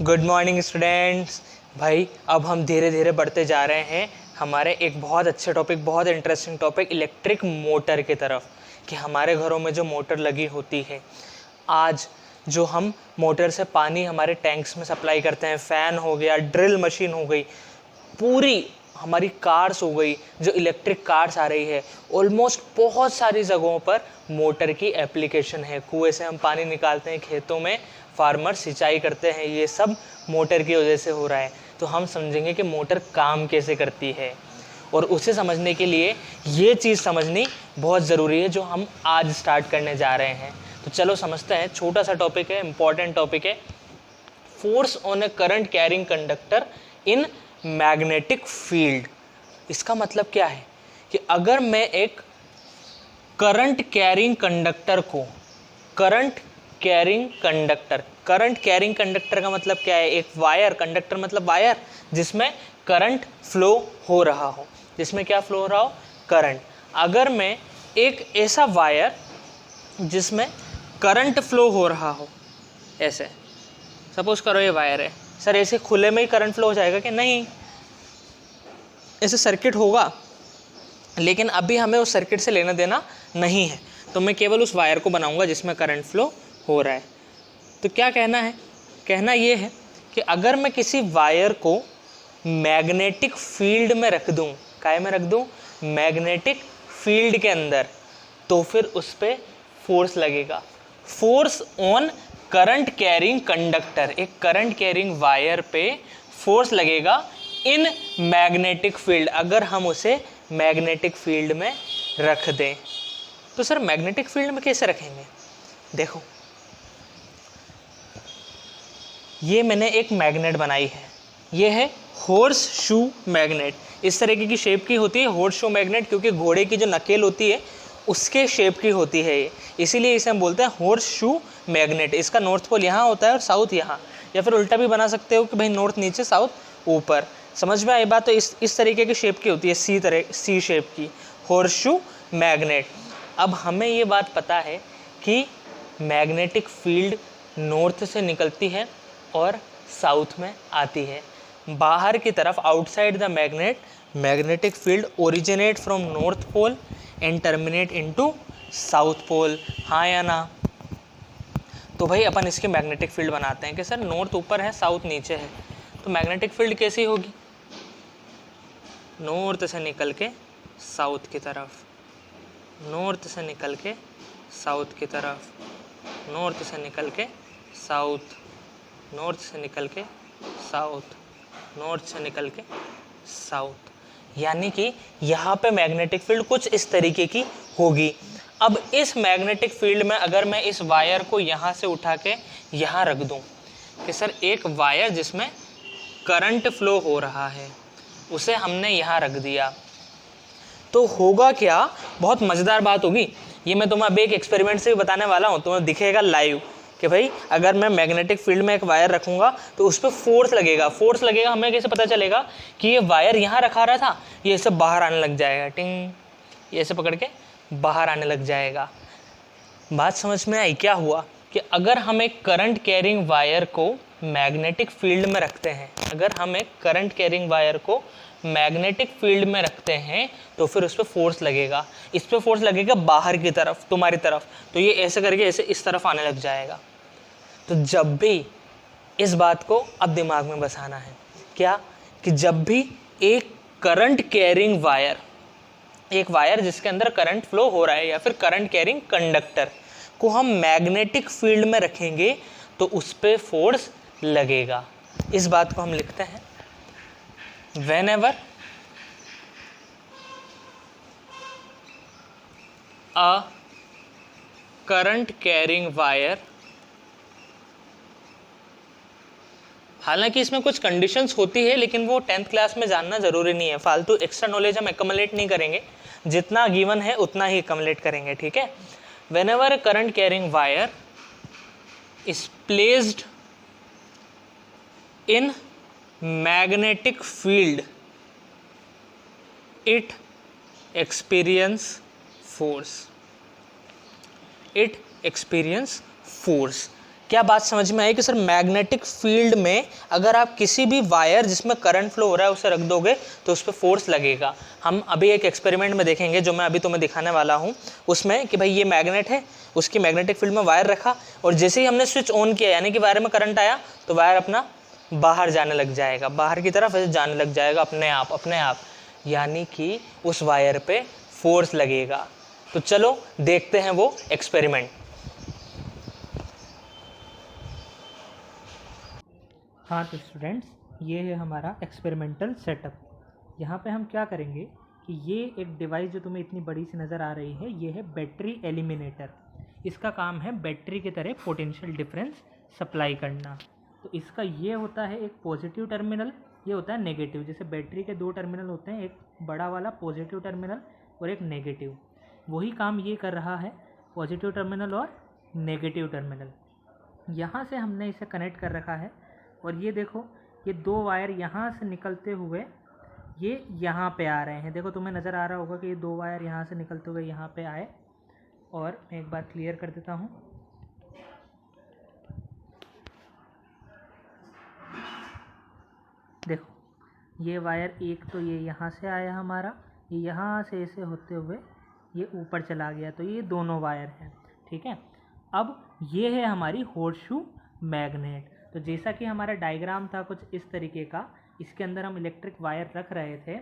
Good morning students. भाई अब हम धीरे धीरे बढ़ते जा रहे हैं हमारे एक बहुत अच्छे टॉपिक, बहुत इंटरेस्टिंग टॉपिक इलेक्ट्रिक मोटर की तरफ, कि हमारे घरों में जो मोटर लगी होती है, आज जो हम मोटर से पानी हमारे टैंक्स में सप्लाई करते हैं, फ़ैन हो गया, ड्रिल मशीन हो गई, पूरी हमारी कार्स हो गई, जो इलेक्ट्रिक कार्स आ रही है, ऑलमोस्ट बहुत सारी जगहों पर मोटर की एप्लीकेशन है। कुएं से हम पानी निकालते हैं, खेतों में फार्मर सिंचाई करते हैं, ये सब मोटर की वजह से हो रहा है। तो हम समझेंगे कि मोटर काम कैसे करती है, और उसे समझने के लिए ये चीज़ समझनी बहुत ज़रूरी है जो हम आज स्टार्ट करने जा रहे हैं। तो चलो समझते हैं। छोटा सा टॉपिक है, इम्पॉर्टेंट टॉपिक है। Force on A current carrying conductor in magnetic field. इसका मतलब क्या है कि अगर मैं एक करंट कैरिंग कंडक्टर को, करंट कैरिंग कंडक्टर का मतलब क्या है? एक वायर, कंडक्टर मतलब वायर जिसमें करंट फ्लो हो रहा हो, जिसमें क्या फ्लो हो रहा हो? करंट। अगर मैं एक ऐसा वायर जिसमें करंट फ्लो हो रहा हो, ऐसे सपोज करो ये वायर है, सर ऐसे खुले में ही करंट फ्लो हो जाएगा कि नहीं? ऐसे सर्किट होगा, लेकिन अभी हमें उस सर्किट से लेना देना नहीं है, तो मैं केवल उस वायर को बनाऊंगा जिसमें करंट फ्लो हो रहा है। तो क्या कहना है? कहना ये है कि अगर मैं किसी वायर को मैग्नेटिक फील्ड में रख दूं, काय में रख दूं? मैग्नेटिक फील्ड के अंदर, तो फिर उस पर फोर्स लगेगा। Force on current carrying conductor, एक करंट कैरिंग वायर पे फोर्स लगेगा इन मैग्नेटिक फील्ड, अगर हम उसे मैग्नेटिक फील्ड में रख दें। तो सर मैग्नेटिक फील्ड में कैसे रखेंगे? देखो, ये मैंने एक मैग्नेट बनाई है, ये है हॉर्स शू मैग्नेट। इस तरीके की शेप की होती है हॉर्स शू मैग्नेट, क्योंकि घोड़े की जो नकेल होती है उसके शेप की होती है ये, इसीलिए इसे हम बोलते हैं हॉर्स शू मैग्नेट। इसका नॉर्थ पोल यहाँ होता है और साउथ यहाँ, या फिर उल्टा भी बना सकते हो कि भाई नॉर्थ नीचे साउथ ऊपर। समझ में आई बात? तो इस तरीके की शेप की होती है, सी शेप की हॉर्स शू मैग्नेट। अब हमें ये बात पता है कि मैग्नेटिक फील्ड नॉर्थ से निकलती है और साउथ में आती है। बाहर की तरफ, outside the magnet, magnetic field originate from north pole and terminate into south pole. हाँ या ना? तो भाई अपन इसके मैग्नेटिक फील्ड बनाते हैं कि सर नॉर्थ ऊपर है, साउथ नीचे है, तो मैग्नेटिक फील्ड कैसी होगी? नॉर्थ से निकल के साउथ की तरफ, नॉर्थ से निकल के साउथ की तरफ, नॉर्थ से निकल के साउथ, नॉर्थ से निकल के साउथ, नॉर्थ से निकल के साउथ। यानी कि यहाँ पे मैग्नेटिक फील्ड कुछ इस तरीके की होगी। अब इस मैग्नेटिक फील्ड में अगर मैं इस वायर को यहाँ से उठा के यहाँ रख दूँ कि सर एक वायर जिसमें करंट फ्लो हो रहा है, उसे हमने यहाँ रख दिया, तो होगा क्या? बहुत मज़ेदार बात होगी। ये मैं तुम्हें अभी एक एक्सपेरिमेंट से भी बताने वाला हूँ, तुम्हें दिखेगा लाइव कि भाई अगर मैं मैग्नेटिक फील्ड में एक वायर रखूँगा तो उस पर फोर्स लगेगा। फोर्स लगेगा, हमें कैसे पता चलेगा कि ये वायर यहाँ रखा रहा था, ये सब बाहर आने लग जाएगा, टिंग, ये ऐसे पकड़ के बाहर आने लग जाएगा। बात समझ में आई? क्या हुआ कि अगर हम एक करंट कैरिंग वायर को मैग्नेटिक फील्ड में रखते हैं, अगर हम एक करंट कैरिंग वायर को मैग्नेटिक फील्ड में रखते हैं, तो फिर उस पर फोर्स लगेगा। इस पर फोर्स लगेगा बाहर की तरफ, तुम्हारी तरफ, तो ये ऐसे करके ऐसे इस तरफ आने लग जाएगा। तो जब भी, इस बात को अब दिमाग में बसाना है, क्या? कि जब भी एक करंट कैरिंग वायर, एक वायर जिसके अंदर करंट फ्लो हो रहा है, या फिर करंट कैरिंग कंडक्टर को हम मैग्नेटिक फील्ड में रखेंगे, तो उस पर फोर्स लगेगा। इस बात को हम लिखते हैं, whenever a current carrying wire, हालांकि इसमें कुछ कंडीशंस होती है, लेकिन वो 10th क्लास में जानना जरूरी नहीं है। फालतू एक्स्ट्रा नॉलेज हम एक्युमुलेट नहीं करेंगे, जितना गिवन है उतना ही एक्युमुलेट करेंगे, ठीक है? whenever a current carrying wire is placed in magnetic field, it experience force, it experience force। क्या बात समझ में आई कि सर मैग्नेटिक फील्ड में अगर आप किसी भी वायर जिसमें करंट फ्लो हो रहा है उसे रख दोगे तो उस पर फोर्स लगेगा। हम अभी एक एक्सपेरिमेंट में देखेंगे जो मैं अभी तुम्हें दिखाने वाला हूँ उसमें कि भाई ये मैग्नेट है, उसकी मैग्नेटिक फील्ड में वायर रखा और जैसे ही हमने स्विच ऑन किया यानी कि वायर में करंट आया तो वायर अपना बाहर जाने लग जाएगा, बाहर की तरफ ऐसे जाने लग जाएगा अपने आप, यानी कि उस वायर पे फोर्स लगेगा। तो चलो देखते हैं वो एक्सपेरिमेंट। हाँ तो स्टूडेंट्स, ये है हमारा एक्सपेरिमेंटल सेटअप। यहाँ पे हम क्या करेंगे कि ये एक डिवाइस जो तुम्हें इतनी बड़ी सी नज़र आ रही है ये है बैटरी एलिमिनेटर। इसका काम है बैटरी की तरह पोटेंशियल डिफरेंस सप्लाई करना। तो इसका ये होता है एक पॉजिटिव टर्मिनल, ये होता है नेगेटिव। जैसे बैटरी के दो टर्मिनल होते हैं, एक बड़ा वाला पॉजिटिव टर्मिनल और एक नेगेटिव, वही काम ये कर रहा है, पॉजिटिव टर्मिनल और नेगेटिव टर्मिनल। यहाँ से हमने इसे कनेक्ट कर रखा है और ये देखो ये दो वायर यहाँ से निकलते हुए ये यहाँ पे आ रहे हैं। देखो तुम्हें नज़र आ रहा होगा कि ये दो वायर यहाँ से निकलते हुए यहाँ पे आए। और मैं एक बार क्लियर कर देता हूँ। देखो ये वायर एक तो ये यहाँ से आया हमारा, ये यहाँ से ऐसे होते हुए ये ऊपर चला गया, तो ये दोनों वायर हैं, ठीक है। अब ये है हमारी होर्सशू मैग्नेट। तो जैसा कि हमारा डायग्राम था कुछ इस तरीके का, इसके अंदर हम इलेक्ट्रिक वायर रख रहे थे,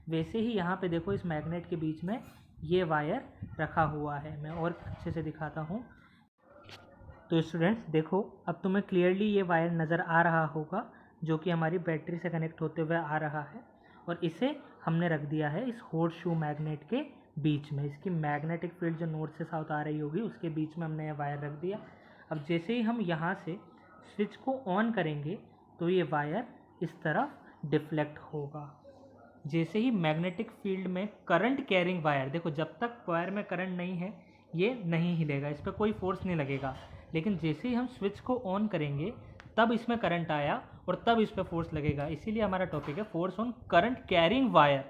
वैसे ही यहाँ पे देखो इस मैग्नेट के बीच में ये वायर रखा हुआ है। मैं और अच्छे से दिखाता हूँ। तो स्टूडेंट्स देखो अब तुम्हें क्लियरली ये वायर नज़र आ रहा होगा जो कि हमारी बैटरी से कनेक्ट होते हुए आ रहा है और इसे हमने रख दिया है इस होर्सशू मैग्नेट के बीच में। इसकी मैग्नेटिक फील्ड जो नॉर्थ से साउथ आ रही होगी उसके बीच में हमने ये वायर रख दिया। अब जैसे ही हम यहाँ से स्विच को ऑन करेंगे तो ये वायर इस तरफ डिफ्लेक्ट होगा। जैसे ही मैग्नेटिक फील्ड में करंट कैरिंग वायर, देखो जब तक वायर में करंट नहीं है ये नहीं हिलेगा, इस पर कोई फोर्स नहीं लगेगा, लेकिन जैसे ही हम स्विच को ऑन करेंगे तब इसमें करंट आया और तब इस पर फोर्स लगेगा। इसीलिए हमारा टॉपिक है force on current carrying wire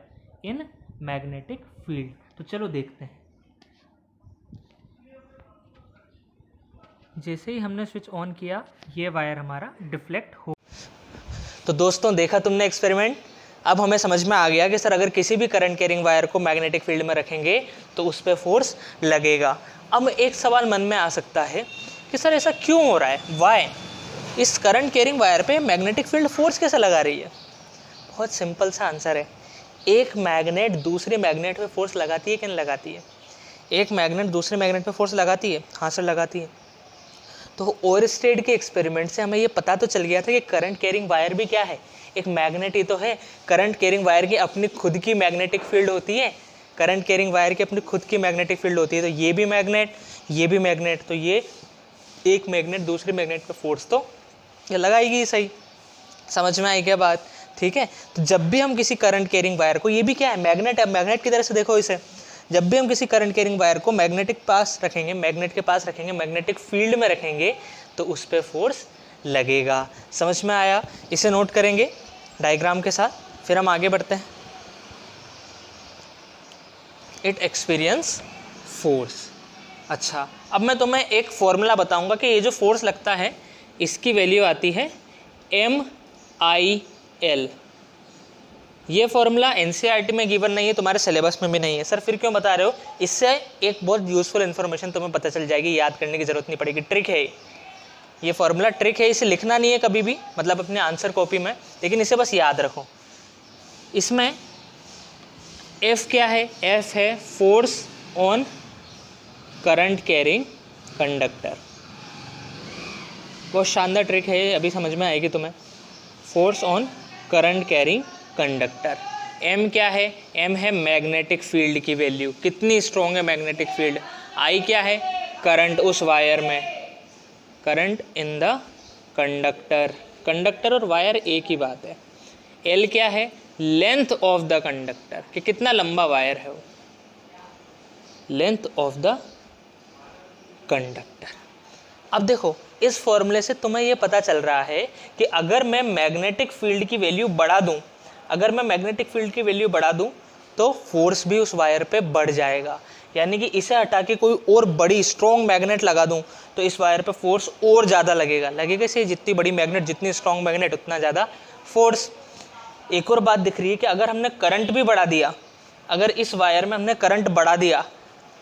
in magnetic field. तो चलो देखते हैं। जैसे ही हमने स्विच ऑन किया ये वायर हमारा डिफ्लेक्ट हो। तो दोस्तों देखा तुमने एक्सपेरिमेंट। अब हमें समझ में आ गया कि सर अगर किसी भी करंट कैरिंग वायर को मैग्नेटिक फील्ड में रखेंगे तो उस पर फोर्स लगेगा। अब एक सवाल मन में आ सकता है कि सर ऐसा क्यों हो रहा है, वाई इस करंट कैरिंग वायर पे मैग्नेटिक फील्ड फोर्स कैसे लगा रही है। बहुत सिंपल सा आंसर है, एक मैग्नेट दूसरे मैग्नेट पे फोर्स लगाती है कि नहीं लगाती है। एक मैग्नेट दूसरे मैग्नेट पे फोर्स लगाती है, हाँ सर लगाती है। तो ओरस्टेड के एक्सपेरिमेंट से हमें ये पता तो चल गया था कि करंट कैरिंग वायर भी क्या है, एक मैग्नेट ही तो है। करंट कैरिंग वायर की अपनी खुद की मैग्नेटिक फील्ड होती है, करंट कैरिंग वायर की अपनी खुद की मैग्नेटिक फील्ड होती है। तो ये भी मैग्नेट, ये भी मैग्नेट, तो ये एक मैग्नेट दूसरे मैग्नेट पे फोर्स तो ये लगाएगी। सही समझ में आई क्या बात, ठीक है। तो जब भी हम किसी करंट कैरिंग वायर को, ये भी क्या है मैग्नेट है, मैग्नेट की तरह से देखो इसे, जब भी हम किसी करंट कैरिंग वायर को मैग्नेटिक पास रखेंगे, मैग्नेट के पास रखेंगे, मैग्नेटिक फील्ड में रखेंगे तो उस पर फोर्स लगेगा। समझ में आया, इसे नोट करेंगे डायग्राम के साथ, फिर हम आगे बढ़ते हैं। It experience force. अच्छा अब मैं तुम्हें एक फॉर्मूला बताऊंगा कि ये जो फोर्स लगता है इसकी वैल्यू आती है MIL। ये फॉर्मूला NCERT में गिवन नहीं है, तुम्हारे सिलेबस में भी नहीं है। सर फिर क्यों बता रहे हो, इससे एक बहुत यूज़फुल इन्फॉर्मेशन तुम्हें पता चल जाएगी, याद करने की ज़रूरत नहीं पड़ेगी। ट्रिक है ये फॉर्मूला, ट्रिक है, इसे लिखना नहीं है कभी भी, मतलब अपने आंसर कॉपी में, लेकिन इसे बस याद रखो। इसमें F क्या है, F है force on current carrying conductor. बहुत शानदार ट्रिक है, अभी समझ में आएगी तुम्हें। Force on current carrying conductor. M क्या है, M है मैग्नेटिक फील्ड की वैल्यू, कितनी स्ट्रॉन्ग है मैग्नेटिक फील्ड। I क्या है, करंट उस वायर में, current in the conductor, conductor और वायर एक ही बात है। L क्या है, लेंथ ऑफ द कंडक्टर, कि कितना लंबा वायर है वो, लेंथ ऑफ द कंडक्टर। अब देखो इस फॉर्मूले से तुम्हें ये पता चल रहा है कि अगर मैं मैग्नेटिक फील्ड की वैल्यू बढ़ा दूं, अगर मैं मैग्नेटिक फील्ड की वैल्यू बढ़ा दूं तो फोर्स भी उस वायर पे बढ़ जाएगा। यानी कि इसे हटा के कोई और बड़ी स्ट्रॉन्ग मैग्नेट लगा दूं तो इस वायर पे फोर्स और ज़्यादा लगेगा से जितनी बड़ी मैग्नेट, जितनी स्ट्रॉन्ग मैग्नेट, उतना ज़्यादा फोर्स। एक और बात दिख रही है कि अगर हमने करंट भी बढ़ा दिया, अगर इस वायर में हमने करंट बढ़ा दिया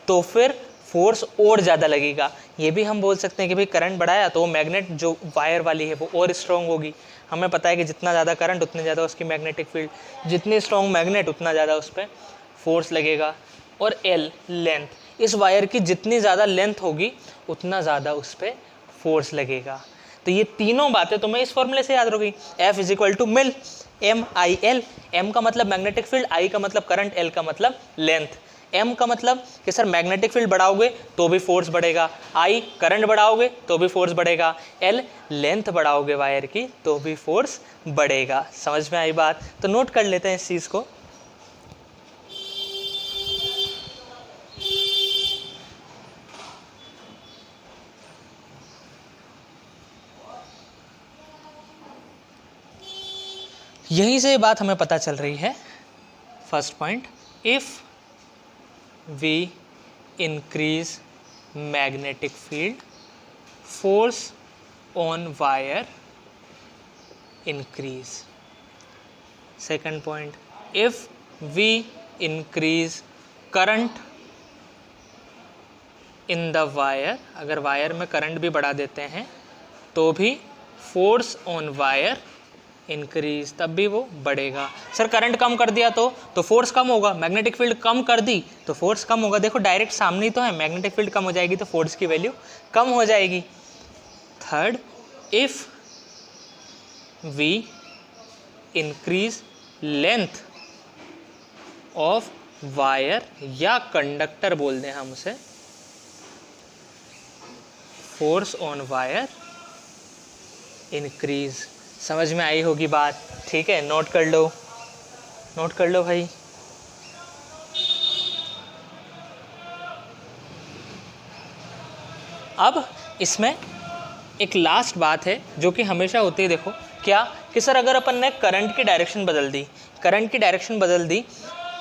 तो फिर फोर्स और ज़्यादा लगेगा। ये भी हम बोल सकते हैं कि भाई करंट बढ़ाया तो वो मैग्नेट जो वायर वाली है वो और स्ट्रॉन्ग होगी। हमें पता है कि जितना ज़्यादा करंट उतने ज़्यादा उसकी मैग्नेटिक फील्ड, जितनी स्ट्रॉन्ग मैग्नेट उतना ज़्यादा उस पर फोर्स लगेगा। और एल लेंथ, इस वायर की जितनी ज़्यादा लेंथ होगी उतना ज़्यादा उस पर फोर्स लगेगा। तो ये तीनों बातें तुम्हें इस फॉर्मूले से याद रहोगी। F = मिल MIL, M का मतलब मैग्नेटिक फील्ड, I का मतलब करंट, L का मतलब लेंथ। M का मतलब कि सर मैग्नेटिक फील्ड बढ़ाओगे तो भी फोर्स बढ़ेगा, I करंट बढ़ाओगे तो भी फोर्स बढ़ेगा, L लेंथ बढ़ाओगे वायर की तो भी फोर्स बढ़ेगा। समझ में आई बात? तो नोट कर लेते हैं इस चीज़ को। यहीं से बात हमें पता चल रही है। First point, if we increase magnetic field force on wire increase. Second point, if we increase current in the wire, अगर वायर में करंट भी बढ़ा देते हैं तो भी फोर्स ऑन वायर इंक्रीज, तब भी वो बढ़ेगा। सर करंट कम कर दिया तो फोर्स कम होगा, मैग्नेटिक फील्ड कम कर दी तो फोर्स कम होगा। देखो डायरेक्ट सामने ही तो है, मैग्नेटिक फील्ड कम हो जाएगी तो फोर्स की वैल्यू कम हो जाएगी। Third, if we increase length of wire या कंडक्टर बोल दें हम उसे, फोर्स ऑन वायर इंक्रीज। समझ में आई होगी बात? ठीक है, नोट कर लो, नोट कर लो भाई। अब इसमें एक लास्ट बात है जो कि हमेशा होती है। देखो क्या कि सर अगर अपन ने करंट की डायरेक्शन बदल दी, करंट की डायरेक्शन बदल दी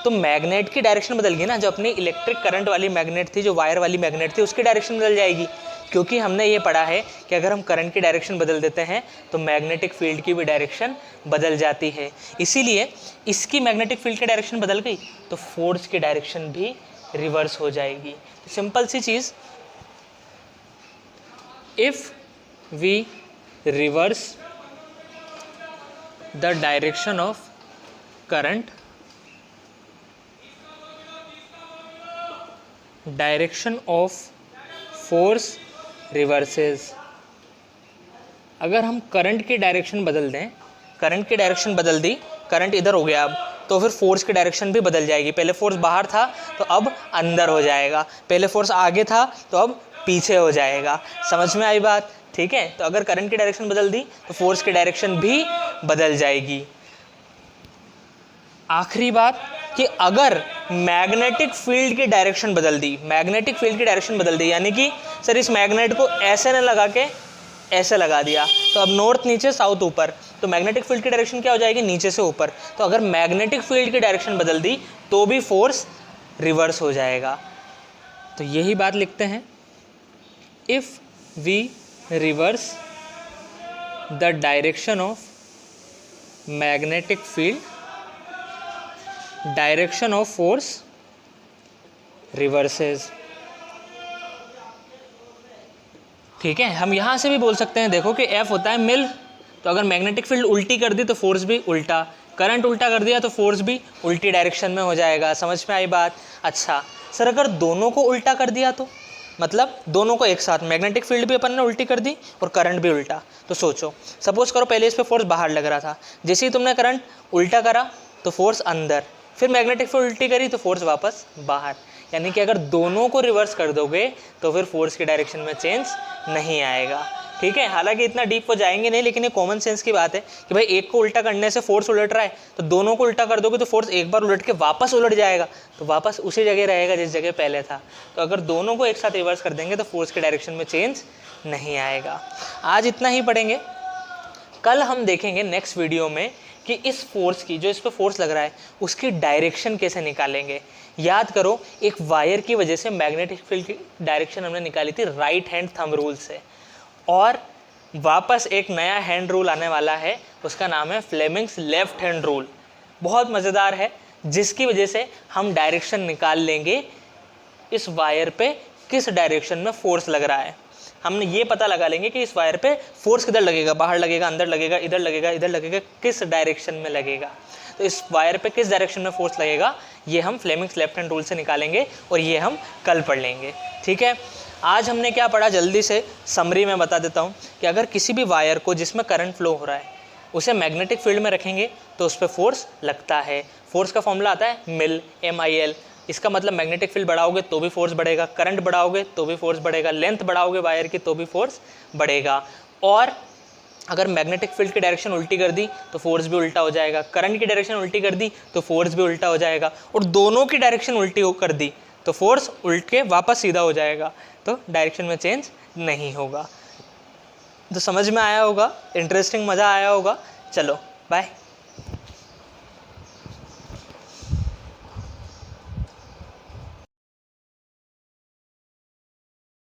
तो मैग्नेट की डायरेक्शन बदल गई ना। जो अपनी इलेक्ट्रिक करंट वाली मैग्नेट थी, जो वायर वाली मैग्नेट थी, उसकी डायरेक्शन बदल जाएगी। क्योंकि हमने ये पढ़ा है कि अगर हम करंट की डायरेक्शन बदल देते हैं तो मैग्नेटिक फील्ड की भी डायरेक्शन बदल जाती है। इसीलिए इसकी मैग्नेटिक फील्ड की डायरेक्शन बदल गई तो फोर्स की डायरेक्शन भी रिवर्स हो जाएगी। सिंपल सी चीज़, if we reverse the direction of current, direction of force reverses. अगर हम करंट की डायरेक्शन बदल दें, करंट की डायरेक्शन बदल दी, करंट इधर हो गया अब, तो फिर फोर्स की डायरेक्शन भी बदल जाएगी। पहले फोर्स बाहर था तो अब अंदर हो जाएगा, पहले फोर्स आगे था तो अब पीछे हो जाएगा। समझ में आई बात? ठीक है, तो अगर करंट की डायरेक्शन बदल दी तो फोर्स की डायरेक्शन भी बदल जाएगी। आखिरी बात कि अगर मैग्नेटिक फील्ड की डायरेक्शन बदल दी, मैग्नेटिक फील्ड की डायरेक्शन बदल दी, यानी कि सर इस मैग्नेट को ऐसे न लगा के ऐसे लगा दिया तो अब नॉर्थ नीचे साउथ ऊपर, तो मैग्नेटिक फील्ड की डायरेक्शन क्या हो जाएगी? नीचे से ऊपर। तो अगर मैग्नेटिक फील्ड की डायरेक्शन बदल दी तो भी फोर्स रिवर्स हो जाएगा। तो यही बात लिखते हैं, if we reverse the direction of magnetic field, direction of force reverses. ठीक है, हम यहाँ से भी बोल सकते हैं, देखो कि F होता है मिल, तो अगर मैग्नेटिक फील्ड उल्टी कर दी तो फोर्स भी उल्टा, करंट उल्टा कर दिया तो फोर्स भी उल्टी डायरेक्शन में हो जाएगा। समझ में आई बात? अच्छा सर अगर दोनों को उल्टा कर दिया तो, मतलब दोनों को एक साथ, मैग्नेटिक फील्ड भी अपन ने उल्टी कर दी और करंट भी उल्टा, तो सोचो सपोज करो पहले इस पर फोर्स बाहर लग रहा था, जैसे ही तुमने करंट उल्टा करा तो फोर्स अंदर, फिर मैग्नेटिक फील्ड उल्टी करी तो फोर्स वापस बाहर। यानी कि अगर दोनों को रिवर्स कर दोगे तो फिर फोर्स की डायरेक्शन में चेंज नहीं आएगा। ठीक है, हालांकि इतना डीप वो जाएंगे नहीं, लेकिन ये कॉमन सेंस की बात है कि भाई एक को उल्टा करने से फोर्स उलट रहा है तो दोनों को उल्टा कर दोगे तो फोर्स एक बार उलट के वापस उलट जाएगा, तो वापस उसी जगह रहेगा जिस जगह पहले था। तो अगर दोनों को एक साथ रिवर्स कर देंगे तो फोर्स की डायरेक्शन में चेंज नहीं आएगा। आज इतना ही पढ़ेंगे। कल हम देखेंगे नेक्स्ट वीडियो में कि इस फोर्स की, जो इस पर फोर्स लग रहा है, उसकी डायरेक्शन कैसे निकालेंगे। याद करो, एक वायर की वजह से मैग्नेटिक फील्ड की डायरेक्शन हमने निकाली थी राइट हैंड थंब रूल से, और वापस एक नया हैंड रूल आने वाला है, उसका नाम है फ्लेमिंग्स लेफ्ट हैंड रूल। बहुत मज़ेदार है, जिसकी वजह से हम डायरेक्शन निकाल लेंगे इस वायर पे किस डायरेक्शन में फोर्स लग रहा है। हमने ये पता लगा लेंगे कि इस वायर पे फोर्स किधर लगेगा, बाहर लगेगा, अंदर लगेगा, इधर लगेगा, इधर लगेगा, किस डायरेक्शन में लगेगा। तो इस वायर पे किस डायरेक्शन में फोर्स लगेगा ये हम फ्लेमिंग्स लेफ्ट हैंड रूल से निकालेंगे, और ये हम कल पढ़ लेंगे। ठीक है, आज हमने क्या पढ़ा, जल्दी से समरी में बता देता हूँ कि अगर किसी भी वायर को जिसमें करंट फ्लो हो रहा है उसे मैग्नेटिक फील्ड में रखेंगे तो उस पर फोर्स लगता है। फोर्स का फॉर्मूला आता है मिल, MIL। इसका मतलब मैग्नेटिक फील्ड बढ़ाओगे तो भी फोर्स बढ़ेगा, करंट बढ़ाओगे तो भी फोर्स बढ़ेगा, लेंथ बढ़ाओगे वायर की तो भी फोर्स बढ़ेगा। और अगर मैग्नेटिक फील्ड की डायरेक्शन उल्टी कर दी तो फोर्स भी उल्टा हो जाएगा, करंट की डायरेक्शन उल्टी कर दी तो फोर्स भी उल्टा हो जाएगा, और दोनों की डायरेक्शन उल्टी कर दी तो फोर्स उल्ट के वापस सीधा हो जाएगा, तो डायरेक्शन में चेंज नहीं होगा। तो समझ में आया होगा, इंटरेस्टिंग, मज़ा आया होगा। चलो बाय।